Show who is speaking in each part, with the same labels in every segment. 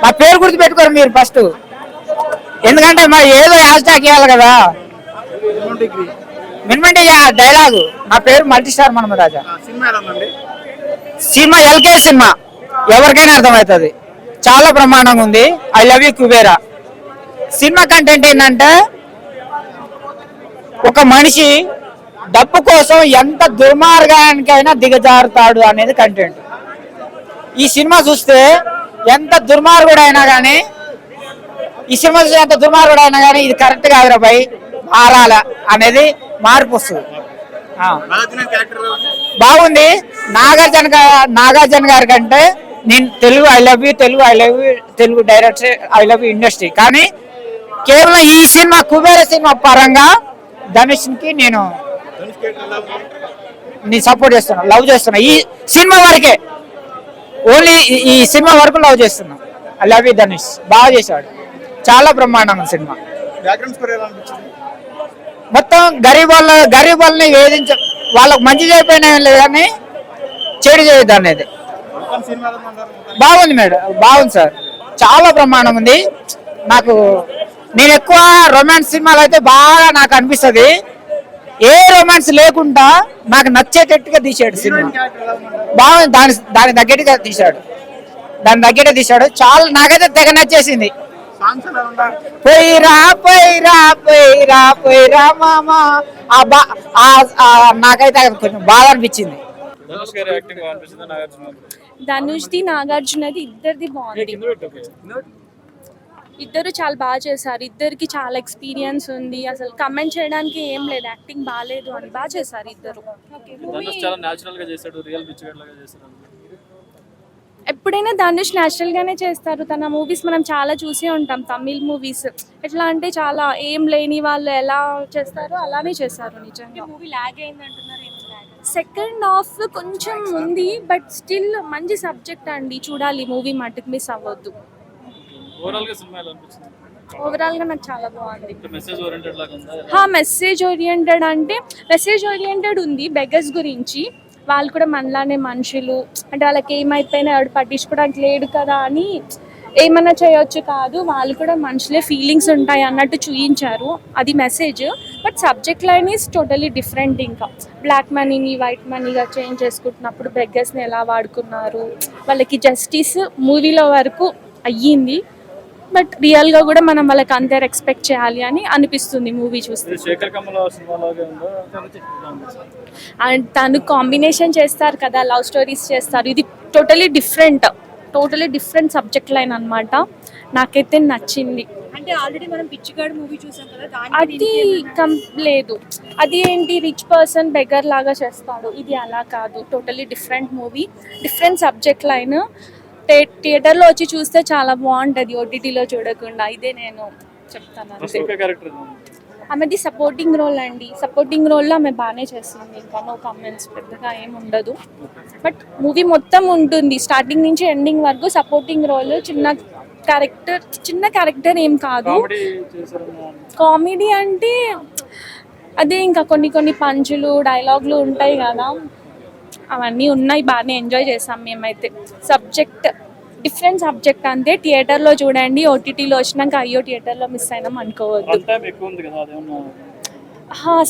Speaker 1: మా పేరు గుర్తు పెట్టుకోరు మీరు ఫస్ట్, ఎందుకంటే మరి ఏదో హ్యాష్ ట్యాగ్ ఇవ్వాలి కదా. మినిమంటే డైలాగు నా పేరు మల్టీ స్టార్ మనమ రాజా. సినిమా ఎల్కే సినిమా ఎవరికైనా అర్థమవుతుంది, చాలా బ్రహ్మాండంగా ఉంది. I love you Kubera. Cinema content ఏంటంటే ఒక మనిషి డబ్బు కోసం ఎంత దుర్మార్గానికైనా దిగజారుతాడు అనేది కంటెంట్. ఈ సినిమా చూస్తే ఎంత దుర్మార్గుడైనా కానీ ఇది కరెక్ట్ కాదురా భయ్, మారాల అనేది మార్పు వస్తుంది. బాగుంది. నాగార్జున గారి కంటే నేను Telugu I love you Telugu director, I love you industry. కానీ కేవలం ఈ సినిమా కుబేర సినిమా పరంగా ధనుష్కి నేను సపోర్ట్ చేస్తున్నా, లవ్ చేస్తున్నా. ఈ సినిమా వరకే, ఓన్లీ ఈ సినిమా వరకు లవ్ చేస్తున్నా. ఐ లవ్ యూ ధనుష్, బాగా చేశాడు, చాలా బ్రహ్మాండంగా సినిమా. మొత్తం గరీబ్ వాళ్ళని వేధించ, వాళ్ళకు మంచి చేయకపోయినా లేదు కానీ చెడు చేయొద్దు అనేది. బాగుంది మేడం, బాగుంది సార్, చాలా బ్రహ్మాండం ఉంది. నేను ఎక్కువ రొమాన్స్ సినిమాలు అయితే బాగా నాకు అనిపిస్తుంది. ఏ రొమాన్స్ లేకుండా నాకు నచ్చేటట్టుగా తీసాడు సినిమా. బాగుంది, దాని తగ్గట్టుగా తీశాడు. చాలా నాకైతే తెగ నచ్చేసింది. పోయిరా మామా, నాకైతే కొంచెం బాగా అనిపించింది.
Speaker 2: ధనుష్ది నాగార్జునది ఇద్దరిది బాగుంది. ఇద్దరు చాలా బాగా చేశారు. ఇద్దరికి చాలా ఎక్స్పీరియన్స్ ఉంది. అసలు కమెంట్ చేయడానికి ఏం లేదు, యాక్టింగ్ బాగాలేదు అని బాగా చేశారు ఇద్దరు. ఎప్పుడైనా ధనుష్ న్యాచురల్ గానే చేస్తారు. తన మూవీస్ మనం చాలా చూసే ఉంటాం, తమిళ్ మూవీస్. ఎట్లా అంటే చాలా ఏం లేని వాళ్ళు ఎలా చేస్తారో అలానే చేశారు. నిజంగా మూవీ లాగ్ అయింది అంటున్నారు. సెకండ్ హాఫ్ కొంచెం ఉంది, బట్ స్టిల్ మంచి సబ్జెక్ట్ అండి, చూడాలి మూవీ, మటుకు మిస్ అవ్వద్దు. ఓవరాల్ గా నాకు చాలా బాగుంది. మెసేజ్ ఓరియంటెడ్ ఉంది. బెగర్స్ గురించి, వాళ్ళు కూడా మనలానే మనుషులు, అంటే వాళ్ళకి ఏమైపోయినా ఎవడు పట్టించుకోవడానికి లేడు కదా అని ఏమన్నా చేయొచ్చు కాదు, వాళ్ళు కూడా మనుషులే, ఫీలింగ్స్ ఉంటాయి అన్నట్టు చూపించారు. అది message. But subject line is totally different. ఇంకా బ్లాక్ మనీని వైట్ మనీగా చేంజ్ చేసుకుంటున్నప్పుడు బెగ్గర్స్ని ఎలా వాడుకున్నారు, వాళ్ళకి జస్టిస్ మూవీలో వరకు అయ్యింది. బట్ రియల్గా కూడా మనం వాళ్ళకి అంతే ఎక్స్పెక్ట్ చేయాలి అని అనిపిస్తుంది మూవీ చూస్తే. అండ్ తను కాంబినేషన్ చేస్తారు కదా, లవ్ స్టోరీస్ చేస్తారు. ఇది టోటలీ డిఫరెంట్ సబ్జెక్ట్ లైన్ అన్నమాట. నాకైతే నచ్చింది.
Speaker 3: అంటే ఆల్రెడీ మనం పిచ్చిగాడు మూవీ చూసాం కదా,
Speaker 2: అది లేదు. అది ఏంటి, రిచ్ పర్సన్ బెగర్ లాగా చేస్తాడు. ఇది అలా కాదు, totally different movie, different subject line. థియేటర్లో వచ్చి చూస్తే చాలా బాగుంటుంది, ఓటీటీలో చూడకుండా. ఇదే నేను చెప్తాను. ఆమెది సపోర్టింగ్ రోల్ అండి. సపోర్టింగ్ రోల్లో ఆమె బాగానే చేస్తుంది. ఇంకా నో కామెంట్స్, పెద్దగా ఏమి ఉండదు. బట్ మూవీ మొత్తం ఉంటుంది, స్టార్టింగ్ నుంచి ఎండింగ్ వరకు సపోర్టింగ్ రోల్. చిన్న క్యారెక్టర్ ఏం కాదు. కామెడీ అంటే అదే, ఇంకా కొన్ని పంచులు, డైలాగులు ఉంటాయి కదా, అవన్నీ ఉన్నాయి. బాగానే ఎంజాయ్ చేసాం మేమైతే. డిఫరెంట్ సబ్జెక్ట్ అంతే. థియేటర్లో చూడండి, ఓటీటీలో వచ్చినాక అయ్యో థియేటర్లో మిస్ అయినాం అనుకోవద్దు.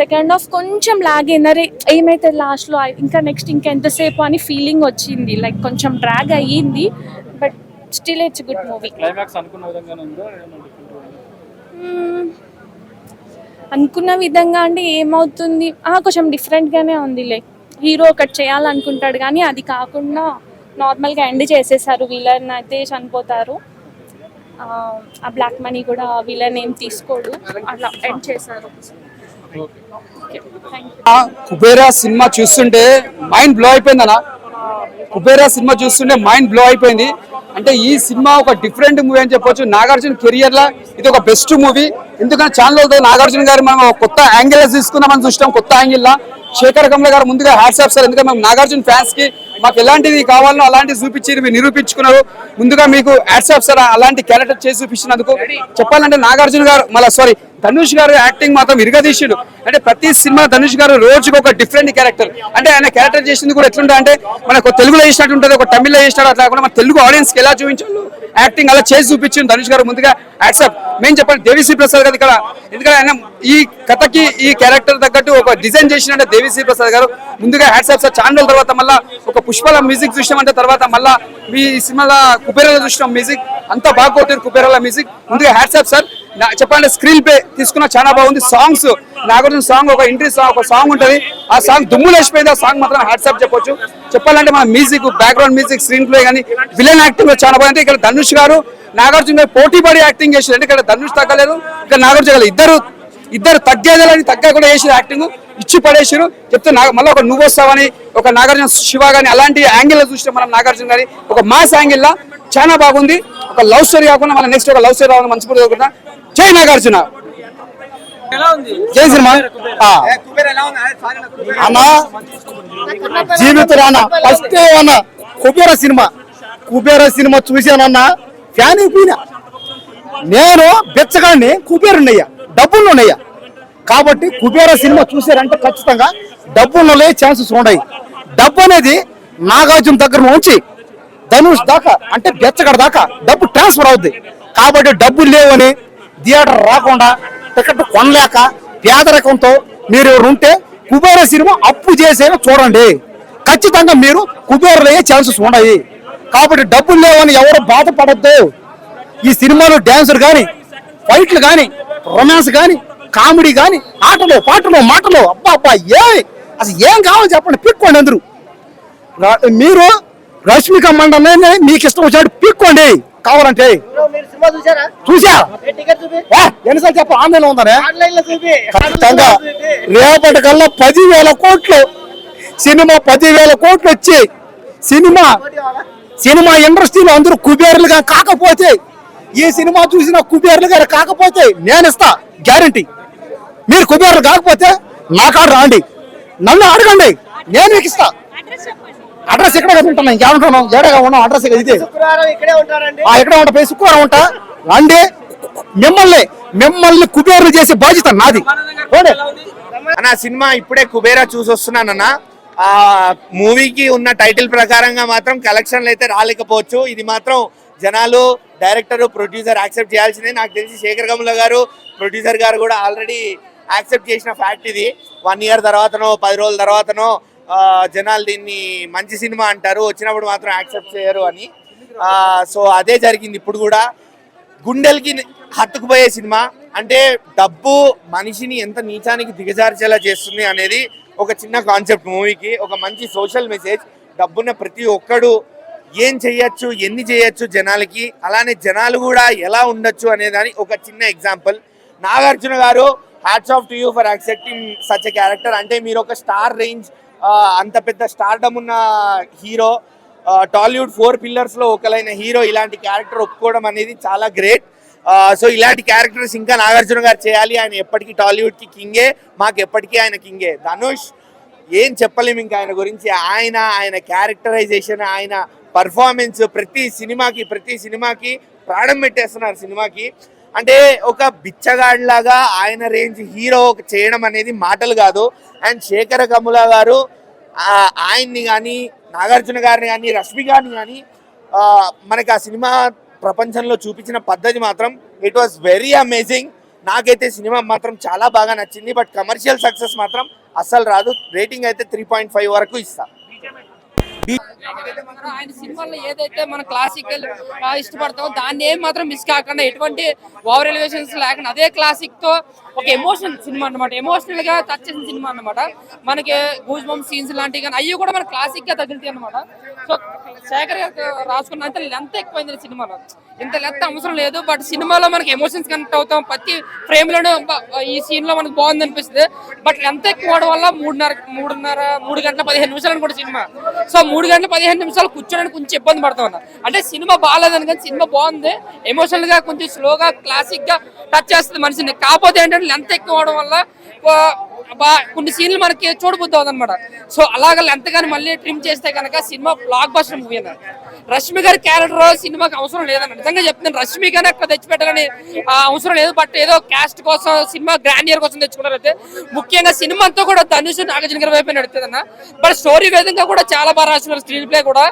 Speaker 2: సెకండ్ హాఫ్ కొంచెం లాగ్ అయింది, ఏమైతే లాస్ట్లో ఇంకా నెక్స్ట్ ఎంతసేపు అని ఫీలింగ్ వచ్చింది. లైక్ కొంచెం డ్రాగ్ అయ్యింది, but still it's good movie. అనుకున్న విధంగా అంటే ఏమవుతుంది, కొంచెం డిఫరెంట్గానే ఉంది. లైక్ హీరో ఒకటి చేయాలనుకుంటాడు కానీ అది కాకుండా నార్మల్గా ఎండ్ చేసేసారు. విలన్ అయితే చనిపోతారు, ఆ బ్లాక్ మనీ కూడా విలన్ ఏం తీసుకోడు, అట్లా ఎండ్ చేశారు.
Speaker 4: కుబేరా సినిమా చూస్తుంటే మైండ్ బ్లో అయిపోయింది. అంటే ఈ సినిమా ఒక డిఫరెంట్ మూవీ అని చెప్పొచ్చు. నాగార్జున కెరియర్ లో ఇది ఒక బెస్ట్ మూవీ. ఎందుకంటే ఛానల్ నాగార్జున గారు మనం కొత్త యాంగిల్ తీసుకున్నామని చూస్తాం. కొత్త యాంగిల్ లా శేఖర్ కమల గారు ముందుగా హ్యాట్స్ ఆఫ్ సార్. ఎందుకంటే మేము నాగార్జున ఫ్యాన్స్ కి మాకు ఎలాంటిది కావాలో అలాంటివి చూపించి మీరు నిరూపించుకున్నారు. ముందుగా మీకు యాడ్సాప్ సార్ అలాంటి క్యారెక్టర్ చేసి చూపించినందుకు. చెప్పాలంటే నాగార్జున గారు ధనుష్ గారు యాక్టింగ్ మాత్రం ఇరగదీసిండు. అంటే ప్రతి సినిమా ధనుష్ గారు రోజుకు ఒక డిఫరెంట్ క్యారెక్టర్. అంటే ఆయన క్యారెక్టర్ చేసింది కూడా ఎట్లుంటా అంటే మనకు తెలుగులో చేసినట్టు ఉంటుంది, ఒక తమిళ్లో చేసినట్టు అట్లా కాకుండా మన తెలుగు ఆడియన్స్ కి ఎలా చూపించాలి యాక్టింగ్ అలా చేసి చూపించింది ధనుష్ గారు. ముందుగా యాక్సెప్ట్ మేము చెప్పండి దేవిశ్రీ ప్రసాద్ గారు ఇక్కడ, ఎందుకంటే ఆయన ఈ కథకి ఈ క్యారెక్టర్ తగ్గట్టు ఒక డిజైన్ చేసినట్టు దేవిశ్రీ ప్రసాద్ గారు. ముందుగా హ్యాట్సాప్ సార్. ఛానల్ తర్వాత మళ్ళీ ఒక పుష్పల మ్యూజిక్ చూసినాం అంటే తర్వాత మళ్ళీ మీ సినిమాలో కుబేరాలో చూసినాం మ్యూజిక్ అంతా బాగా కొట్టారు కుబేరాల మ్యూజిక్. ముందుగా హ్యాట్సాప్ సార్. చెప్పండి స్క్రీన్ ప్లే తీసుకున్నా చాలా బాగుంది. సాంగ్స్ నాగార్జున సాంగ్ ఒక ఎంట్రీ సాంగ్ ఒక సాంగ్ ఉంటుంది, ఆ సాంగ్ దుమ్ములు వేసిపోయింది. ఆ సాంగ్ మాత్రం హ్యాట్సాప్ చెప్పొచ్చు. చెప్పాలంటే మన music background music screen play కానీ విలన్ యాక్టింగ్ లో చాలా బాగుంది. ఇక్కడ ధనుష్ గారు నాగార్జున గారు పోటీ పడి యాక్టింగ్ చేశారు. అంటే ఇక్కడ ధనుష్ తగ్గలేదు, ఇక్కడ నాగార్జున ఇద్దరు తగ్గేదని తగ్గ కూడా చేసారు. యాక్టింగ్ ఇచ్చి పడేసారు. చెప్తే మళ్ళీ ఒక నువ్వు వస్తావని ఒక నాగార్జున శివ గాని అలాంటి యాంగిల్ లో చూసినా మనం నాగార్జున గారి ఒక మాస్ యాంగిల్ లా చాలా బాగుంది. ఒక లవ్ స్టోరీ కాకుండా మన నెక్స్ట్ ఒక లవ్ స్టోరీ రావాలని మనస్ఫూర్తి కోరుకుంటున్నా. జై నాగార్జున. జై సినిమా
Speaker 5: అన్నా జీవితం ఫస్ట్ అన్న కుబేర సినిమా చూశానన్నా ఫ్యాన్ అయిపోయినా. నేను బెచ్చగాడిని కుబేరున్నయ్యా, డబ్బులున్నయ్యా. కాబట్టి కుబేర సినిమా చూసారంటే ఖచ్చితంగా డబ్బుల్లో ఛాన్సెస్ ఉన్నాయి. డబ్బు అనేది నాగార్జున దగ్గర నుంచి ధనుష్ దాకా అంటే బెచ్చగడ దాకా డబ్బు ట్రాన్స్ఫర్ అవుద్ది. కాబట్టి డబ్బులు లేవని థియేటర్ రాకుండా టికెట్ కొనలేక పేదరికంతో మీరు ఎవరు ఉంటే కుబేర సినిమా అప్పు చేసేనా చూడండి. ఖచ్చితంగా మీరు కుబేరులు అయ్యే ఛాన్సెస్ ఉన్నాయి. కాబట్టి డబ్బులు లేవని ఎవరు బాధపడద్దు. ఈ సినిమాలో డాన్సులు కానీ ఫైట్లు కానీ రొమాన్స్ కానీ కామెడీ కానీ ఆటలు పాటలు మాటలు అబ్బా అసలు ఏం కావాలి చెప్పండి, పిక్కోండి. అందరూ మీరు రష్మిక మండనే మీకు ఇష్టం వచ్చినట్టు పిక్కోండి కావాలంటే. చూసా ఎన్నిసార్లు చెప్ప ఆన్లైన్ లో ఉందనే. ఖచ్చితంగా రేపటి కల్లా 10,000 కోట్లు సినిమా 10,000 కోట్లు వచ్చి సినిమా ఇండస్ట్రీలో అందరూ కుబేరులుగా కాకపోతే ఈ సినిమా చూసిన కుబేరులుగా కాకపోతే నేను ఇస్తా గ్యారంటీ. మీరు కుబేరులు కాకపోతే నా కాడ రాండి, నన్ను అడగండి, నేను మీకు ఇస్తా. అడ్రస్ ఎక్కడ ఉంటున్నాం, ఇంకేమంటున్నాం, ఏడగా ఉన్నాం. అడ్రస్ ఇక్కడే ఉంటా, శుక్రవారం ఉంటా. రండి, మిమ్మల్ని కుబేరులు చేసే బాధ్యత నాది.
Speaker 6: అన్న సినిమా ఇప్పుడే కుబేరా చూసి వస్తున్నానన్న. ఆ మూవీకి ఉన్న టైటిల్ ప్రకారంగా మాత్రం కలెక్షన్లు అయితే రాలేకపోవచ్చు. ఇది మాత్రం జనాలు డైరెక్టర్ ప్రొడ్యూసర్ యాక్సెప్ట్ చేయాల్సిందే. నాకు తెలిసి శేఖర్ కమల గారు ప్రొడ్యూసర్ గారు కూడా ఆల్రెడీ యాక్సెప్ట్ చేసిన ఫ్యాక్ట్ ఇది. 1 year తర్వాతనో 10 రోజుల తర్వాతనో జనాలు దీన్ని మంచి సినిమా అంటారు, వచ్చినప్పుడు మాత్రం యాక్సెప్ట్ చేయరు అని. సో అదే జరిగింది ఇప్పుడు కూడా. గుండెలకి హత్తుకుపోయే సినిమా. అంటే డబ్బు మనిషిని ఎంత నీచానికి దిగజార్చేలా చేస్తుంది అనేది ఒక చిన్న కాన్సెప్ట్ మూవీకి. ఒక మంచి సోషల్ మెసేజ్. డబ్బున్న ప్రతి ఒక్కడు ఏం చెయ్యొచ్చు, ఎన్ని చేయొచ్చు జనాలకి, అలానే జనాలు కూడా ఎలా ఉండొచ్చు అనేదాని ఒక చిన్న ఎగ్జాంపుల్. నాగార్జున గారు hats off to you for accepting such a character. అంటే మీరు ఒక స్టార్ రేంజ్ అంత పెద్ద స్టార్డమ్ ఉన్న హీరో, టాలీవుడ్ 4 pillars లో ఒకలైన హీరో ఇలాంటి క్యారెక్టర్ ఒప్పుకోవడం అనేది చాలా గ్రేట్. సో ఇలాంటి క్యారెక్టర్స్ ఇంకా నాగార్జున గారు చేయాలి. ఆయన ఎప్పటికీ టాలీవుడ్ కి కింగే, మాకు ఎప్పటికీ ఆయన కింగే. ధనుష్ ఏం చెప్పలేము ఇంకా ఆయన గురించి. ఆయన క్యారెక్టరైజేషన్, ఆయన పర్ఫార్మెన్స్ ప్రతి సినిమాకి ప్రాణం పెట్టేస్తున్నారు సినిమాకి. అంటే ఒక బిచ్చగాడిలాగా ఆయన రేంజ్ హీరో చేయడం అనేది మాటలు కాదు. అండ్ శేఖర్ కమల గారు ఆయన్ని కానీ నాగార్జున గారిని కానీ రష్మి గారిని కానీ మనకి ఆ సినిమా ప్రపంచంలో చూపించిన పద్ధతి మాత్రం ఇట్ వాస్ వెరీ అమేజింగ్. నాకైతే సినిమా మాత్రం చాలా బాగా నచ్చింది. బట్ కమర్షియల్ సక్సెస్ మాత్రం అస్సలు రాదు. రేటింగ్ అయితే 3.5 వరకు ఇస్తా.
Speaker 7: ఆయన సినిమాల్లో ఏదైతే మన క్లాసికల్ ఇష్టపడతామో దాన్ని ఏం మాత్రం మిస్ కాకుండా, ఎటువంటి ఓవర్ ఎలివేషన్స్ లేకుండా అదే క్లాసిక్ తో ఒక ఎమోషనల్ సినిమా అన్నమాట. ఎమోషనల్ గా టచ్ చేసిన సినిమా అన్నమాట. మనకి గూస్ బంప్ సీన్స్ లాంటివి కానీ అవి కూడా మన క్లాసిక్ గా తగులుతాయి అన్నమాట. సో శేఖర్ గారు రాసుకున్న అంత లెంత్ ఎక్కువైంది సినిమాలో. ఇంత లెంత్ అవసరం లేదు, బట్ సినిమాలో మనకి ఎమోషన్స్ కనెక్ట్ అవుతాం. ప్రతి ఫ్రేమ్ లోనే ఈ సీన్ లో మనకు బాగుంది అనిపిస్తుంది. బట్ లెంత్ ఎక్కువ అవడం వల్ల 3 గంటల 15 నిమిషాలు కూడా సినిమా. సో 3 గంటల 15 నిమిషాలు కూర్చోడానికి కొంచెం ఇబ్బంది పడతా ఉన్నా. అంటే సినిమా బాగాలేదని కానీ సినిమా బాగుంది. ఎమోషనల్ గా కొంచెం స్లోగా క్లాసిక్ గా టచ్ చేస్తుంది మనిషిని. కాకపోతే ఏంటంటే లెంత్ ఎక్కువ అవడం వల్ల కొన్ని సీన్లు మనకి చూడబుద్ధి అవుతుందన్నమాట. సో అలాగ ఎంతగానో మళ్ళీ ట్రిమ్ చేస్తే కనుక సినిమా బ్లాక్ బస్టర్ మూవీ అన్నారు. రష్మి గారి క్యారెక్టర్ సినిమాకి అవసరం లేదన్న, నిజంగా చెప్తున్నాను. రష్మి గారిని అక్కడ తెచ్చిపెట్టాలని అవసరం లేదు. బట్ ఏదో క్యాస్ట్ కోసం సినిమా గ్రాండియర్ కోసం తెచ్చుకున్నారు. అయితే ముఖ్యంగా సినిమా అంతా కూడా ధనుష్ నాగార్జున గారి వైపు నడుతుందన్న. బట్ స్టోరీ విధంగా కూడా చాలా బాగా రాస్తున్నారు, స్క్రీన్ ప్లే కూడా.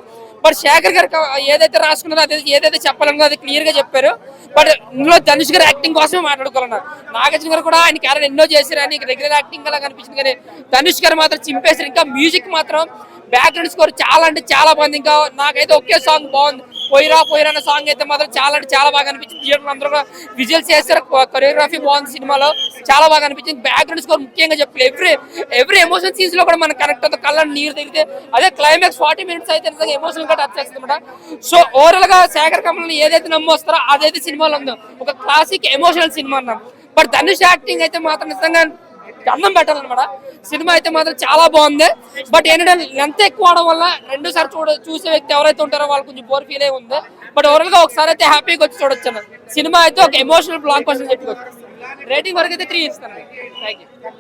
Speaker 7: బట్ శేఖర్ గారు ఏదైతే రాసుకున్నారో అదే ఏదైతే చెప్పాలన్నో అది క్లియర్ గా చెప్పారు. బట్ ఇందులో ధనుష్ గారు యాక్టింగ్ కోసమే మాట్లాడుకోవాలన్నారు. నాగార్జున గారు కూడా ఆయన క్యారెక్టర్ ఎన్నో చేశారు అని రెగ్యులర్ యాక్టింగ్ అలా కనిపించింది, కానీ ధనుష్ గారు మాత్రం చింపేశారు. ఇంకా మ్యూజిక్ మాత్రం బ్యాక్గ్రౌండ్ స్కోర్ చాలా అంటే చాలా బాగుంది. ఇంకా నాకైతే ఒకే సాంగ్ బాగుంది, పోయిరా పోయిరా అనే సాంగ్ అయితే మాత్రం చాలా అంటే చాలా బాగా అనిపించింది. థియేటర్ అందరూ కూడా విజువల్స్ చేస్తారు, కొరియోగ్రఫీ బాగుంది సినిమాలో, చాలా బాగా అనిపించింది. బ్యాక్గ్రౌండ్ స్కోర్ ముఖ్యంగా చెప్పి ఎవ్రీ ఎమోషన్ సీన్స్ లో కూడా మనకు కనెక్ట్ అవుతుంది, కళ్ళని నీరు తిరిగితే. అదే క్లైమాక్స్ 40 minutes అయితే నిజంగా ఎమోషనల్ గా టచ్ చేస్తుంది అనమాట. సో ఓవరాల్ గా శేఖర్ కమల్ని ఏదైతే నమ్మొస్తారో అదైతే సినిమాలో ఉందో ఒక క్లాసిక్ ఎమోషనల్ సినిమా అన్నాం. బట్ ధనుష్ యాక్టింగ్ అయితే మాత్రం నిజంగా అన్నం పెట్టాలన్నమాట. సినిమా అయితే మాత్రం చాలా బాగుంది. బట్ ఏంటంటే లెంత్ ఎక్కువ అవడం వల్ల 2 సార్లు చూసే వ్యక్తి ఎవరైతే ఉంటారో వాళ్ళు కొంచెం బోర్ ఫీల్ అయి ఉంది. బట్ ఓవరాల్ గా ఒకసారి అయితే హ్యాపీగా వచ్చి చూడొచ్చు అన్న. సినిమా అయితే ఒక ఎమోషనల్ బ్లాక్ బస్టర్ చెప్పుకోవచ్చు. రేటింగ్ వరకు అయితే 3 ఇస్తాను. Thank you.